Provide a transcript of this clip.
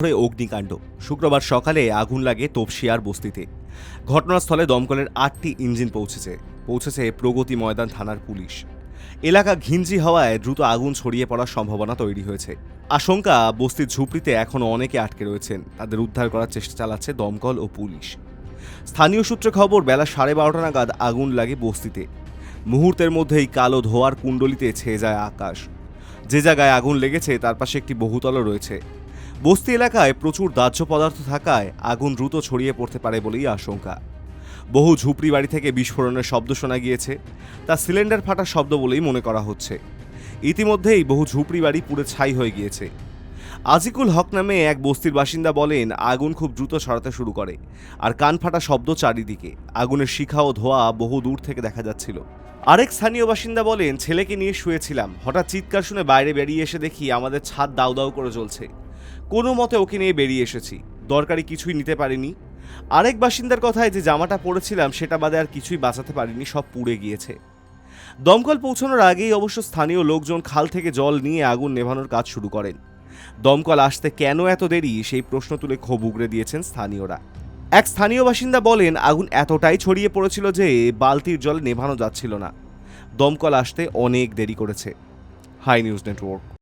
অগ্নিকাণ্ড শুক্রবার সকালে আগুন লাগে তপসিয়ার বস্তিতে। ঘটনাস্থলে দমকলের ৮টি ইঞ্জিন পৌঁছেছে প্রগতি ময়দান থানার পুলিশ। এলাকা ঘিঞ্জি হওয়ায় দ্রুত আগুন ছড়িয়ে পড়ার সম্ভাবনা তৈরি হয়েছে। আশঙ্কা, বস্তির ঝুপড়িতে এখনও অনেকে আটকে রয়েছেন। তাদের উদ্ধার করার চেষ্টা চালাচ্ছে দমকল ও পুলিশ। স্থানীয় সূত্রে খবর, বেলা 12:30 নাগাদ আগুন লাগে বস্তিতে। মুহূর্তের মধ্যেই কালো ধোঁয়ার কুণ্ডলিতে ছেয়ে যায় আকাশ। যে জায়গায় আগুন লেগেছে তার পাশে একটি বহুতলও রয়েছে। বস্তি এলাকায় প্রচুর দাহ্য পদার্থ থাকায় আগুন দ্রুত ছড়িয়ে পড়তে পারে বলেই আশঙ্কা। বহু ঝুপড়ি বাড়ি থেকে বিস্ফোরণের শব্দ শোনা গিয়েছে। তা সিলিন্ডার ফাটার শব্দ বলেই মনে করা হচ্ছে। ইতিমধ্যেই বহু ঝুপড়ি বাড়ি পুড়ে ছাই হয়ে গিয়েছে। আজিকুল হক নামে এক বস্তির বাসিন্দা বলেন, আগুন খুব দ্রুত ছড়াতে শুরু করে আর কান ফাটা শব্দ চারিদিকে। আগুনের শিখা ও ধোঁয়া বহু দূর থেকে দেখা যাচ্ছিল। আরেক স্থানীয় বাসিন্দা বলেন, ছেলেকে নিয়ে শুয়েছিলাম, হঠাৎ চিৎকার শুনে বাইরে বেরিয়ে এসে দেখি আমাদের ছাদ দাউ দাউ করে জ্বলছে। কোনো মতে ওকে নিয়ে বেরিয়ে এসেছি, দরকারি কিছুই নিতে পারিনি। আরেক বাসিন্দার কথায়, যে জামাটা পরেছিলাম সেটা বাদে আর কিছুই বাঁচাতে পারিনি, সব পুড়ে গিয়েছে। দমকল পৌঁছানোর আগেই অবশ্য স্থানীয় লোকজন খাল থেকে জল নিয়ে আগুন নেভানোর কাজ শুরু করেন। দমকল আসতে কেন এত দেরি, সেই প্রশ্ন তুলে ক্ষোভ উগরে দিয়েছেন স্থানীয়রা। এক স্থানীয় বাসিন্দা বলেন, আগুন এতটাই ছড়িয়ে পড়েছিল যে বালতির জল নেভানো যাচ্ছিল না। দমকল আসতে অনেক দেরি করেছে। Hi news network.